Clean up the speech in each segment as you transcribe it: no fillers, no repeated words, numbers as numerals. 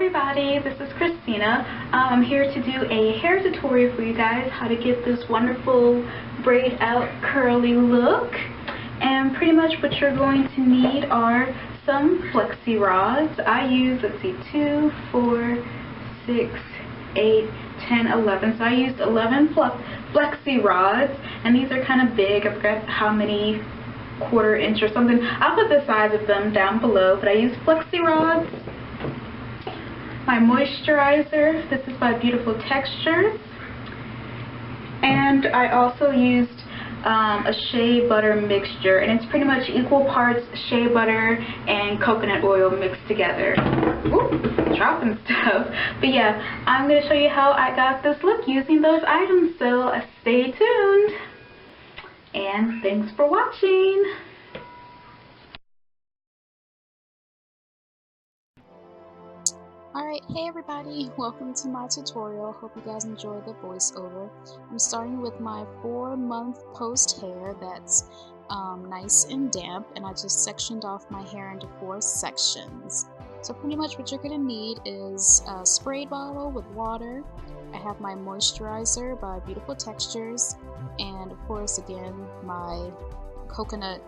everybody, this is Christina. I'm here to do a hair tutorial for you guys, how to get this wonderful braid out curly look. And pretty much what you're going to need are some flexi rods. I use, let's see, 2, 4, 6, 8, 10, 11. So I used 11 flexi rods, and these are kind of big. I forgot how many, quarter-inch or something. I'll put the size of them down below, but I use flexi rods. My moisturizer, this is by Beautiful Textures, and I also used a shea butter mixture, and it's pretty much equal parts shea butter and coconut oil mixed together. Ooh, dropping stuff. But yeah, I'm going to show you how I got this look using those items, so stay tuned, and thanks for watching. Alright, hey everybody, welcome to my tutorial. Hope you guys enjoyed the voiceover. I'm starting with my 4-month post hair that's nice and damp, and I just sectioned off my hair into 4 sections. So pretty much what you're going to need is a spray bottle with water. I have my moisturizer by Beautiful Textures, and of course again my coconut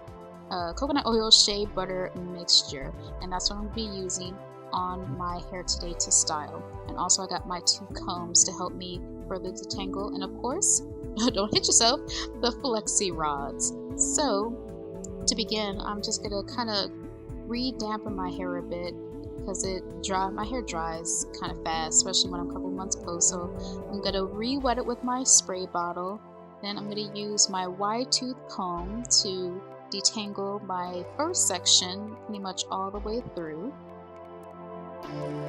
oil shea butter mixture, and that's what I'm going to be using on my hair today to style. And also I got my 2 combs to help me further detangle, and of course, don't hit yourself, the flexi rods. So to begin, I'm just gonna kind of re-dampen my hair a bit because my hair dries kind of fast, especially when I'm a couple months post. So I'm gonna re-wet it with my spray bottle. Then I'm gonna use my wide tooth comb to detangle my first section pretty much all the way through. And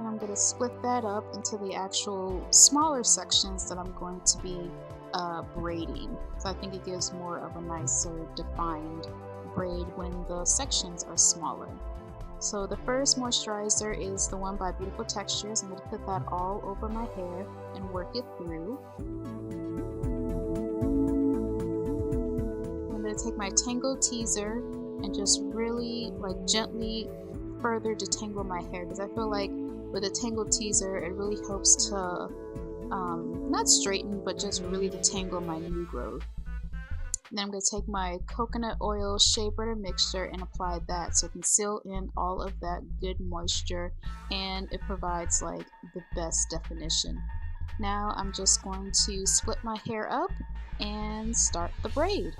I'm going to split that up into the actual smaller sections that I'm going to be braiding. So I think it gives more of a nicer defined braid when the sections are smaller. So the first moisturizer is the one by Beautiful Textures. I'm going to put that all over my hair and work it through. I'm going to take my Tangle Teaser and just really gently further detangle my hair, because I feel like with a Tangle Teaser it really helps to not straighten but just really detangle my new growth. And then I'm going to take my coconut oil shea butter mixture and apply that so it can seal in all of that good moisture, and it provides like the best definition. Now I'm just going to split my hair up and start the braid.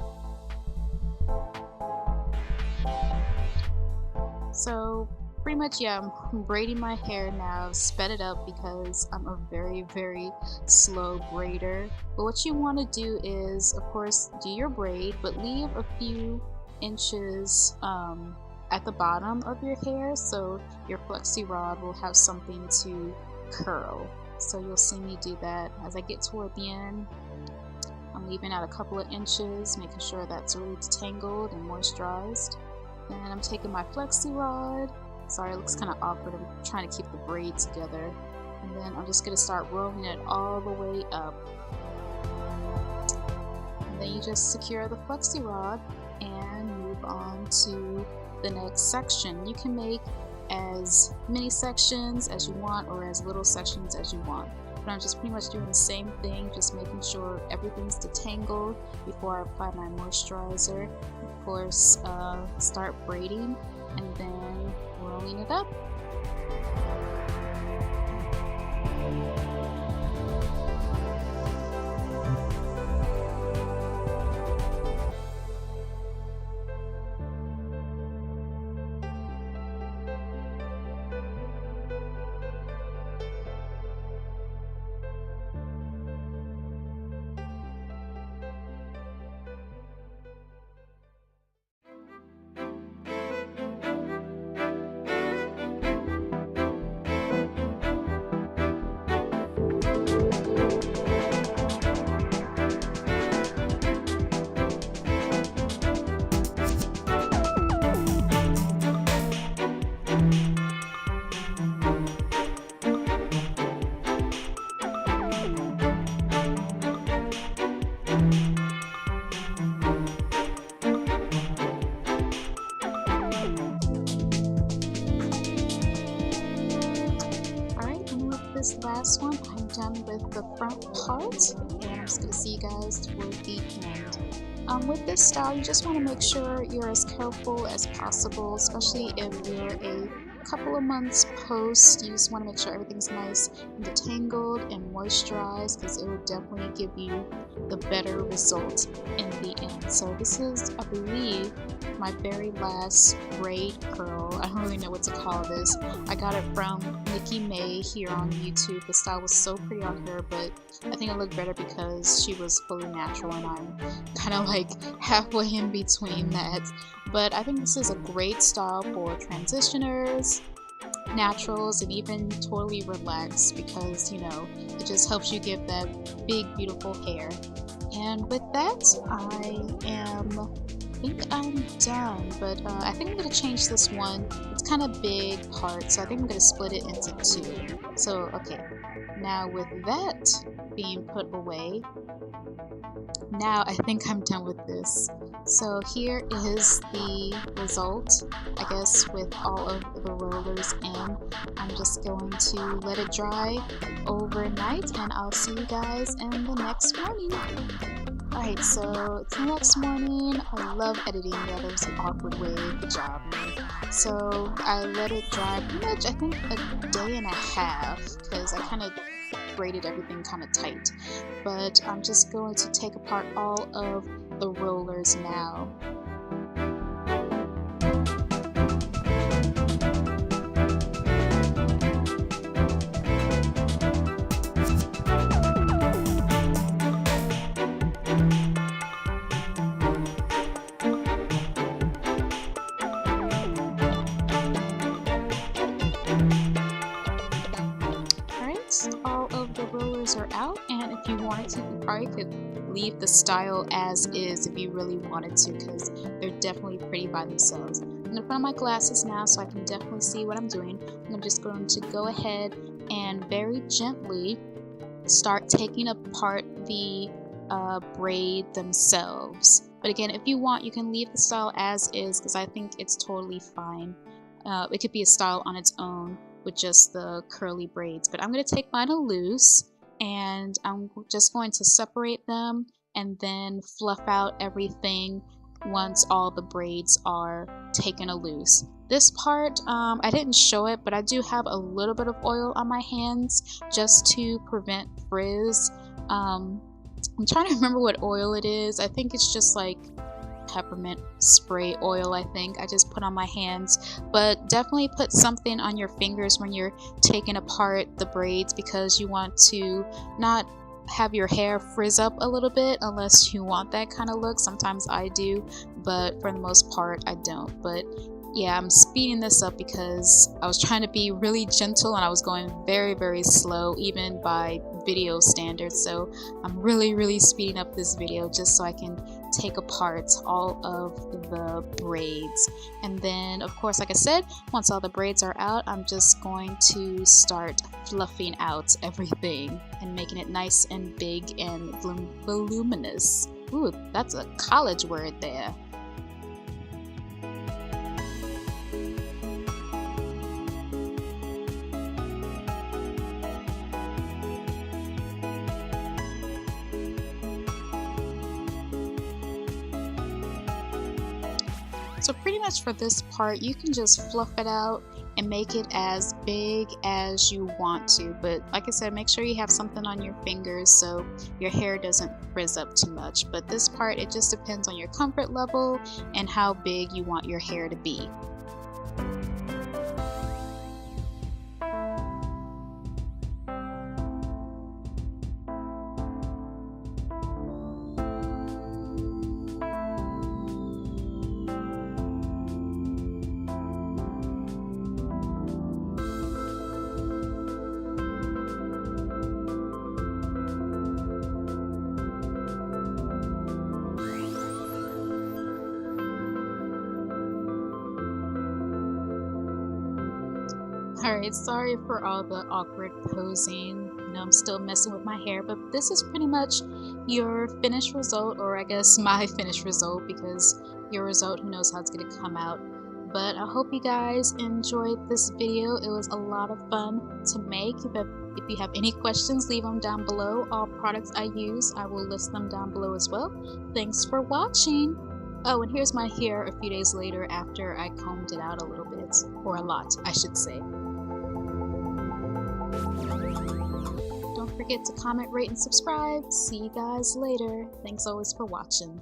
So pretty much, yeah, I'm braiding my hair now. I've sped it up because I'm a very, very slow braider. But what you want to do is, of course, do your braid, but leave a few inches at the bottom of your hair so your flexi rod will have something to curl. So you'll see me do that. As I get toward the end, I'm leaving out a couple of inches, making sure that's really detangled and moisturized. And I'm taking my flexi rod. Sorry, it looks kind of awkward. I'm trying to keep the braid together. And then I'm just going to start rolling it all the way up. And then you just secure the flexi rod and move on to the next section. You can make as many sections as you want or as little sections as you want. But I'm just pretty much doing the same thing, just making sure everything's detangled before I apply my moisturizer. Of course, start braiding and then rolling it up. this last one, I'm done with the front part, and I'm just going to see you guys toward the end. With this style, you just want to make sure you're as careful as possible, especially if you're a couple of months post. You just want to make sure everything's nice and detangled and moisturized, because it will definitely give you the better result in the end. So this is, I believe, my very last braid curl. I don't really know what to call this. I got it from NikkiMae here on YouTube. The style was so pretty on her, but I think it looked better because she was fully natural and I'm kind of like halfway in between that. But I think this is a great style for transitioners, naturals, and even totally relaxed, because, you know, it just helps you give that big beautiful hair. And with that, I think I'm done, but I think I'm going to change this one. It's kind of big part, so I think I'm going to split it into two. So okay, now with that being put away, now I think I'm done with this. So here is the result, I guess, with all of the rollers in. I'm just going to let it dry overnight, and I'll see you guys in the next morning. Alright, so it's the next morning. I love editing. Yeah, there's an awkward way. Good job. So I let it dry pretty much, I think, a day and a half, because I kind of braided everything kind of tight. But I'm just going to take apart all of the rollers now. All of the rollers are out, and if you wanted to, you probably could leave the style as is if you really wanted to, because they're definitely pretty by themselves. I'm going to put on my glasses now so I can definitely see what I'm doing. I'm just going to go ahead and very gently start taking apart the braid themselves. But again, if you want, you can leave the style as is, because I think it's totally fine. It could be a style on its own with just the curly braids, but I'm going to take mine loose, and I'm just going to separate them and then fluff out everything once all the braids are taken loose. This part, I didn't show it, but I do have a little bit of oil on my hands just to prevent frizz. I'm trying to remember what oil it is. I think it's just like peppermint spray oil. I think I just put on my hands, but definitely put something on your fingers when you're taking apart the braids, because you want to not have your hair frizz up a little bit unless you want that kind of look. Sometimes I do, but for the most part I don't. But yeah, I'm speeding this up because I was trying to be really gentle and I was going very, very slow, even by video standards. So I'm really speeding up this video just so I can take apart all of the braids. And then, of course, like I said, once all the braids are out, I'm just going to start fluffing out everything and making it nice and big and voluminous. Ooh, that's a college word there. So pretty much for this part, you can just fluff it out and make it as big as you want to. But like I said, make sure you have something on your fingers so your hair doesn't frizz up too much. But this part, it just depends on your comfort level and how big you want your hair to be. Alright, sorry for all the awkward posing. You know, I'm still messing with my hair, but this is pretty much your finished result, or I guess my finished result, because your result, who knows how it's going to come out. But I hope you guys enjoyed this video. It was a lot of fun to make. If you have any questions, leave them down below. All products I use, I will list them down below as well. Thanks for watching. Oh, and here's my hair a few days later after I combed it out a little bit, or a lot, I should say. Don't forget to comment, rate, and subscribe. See you guys later. Thanks always for watching.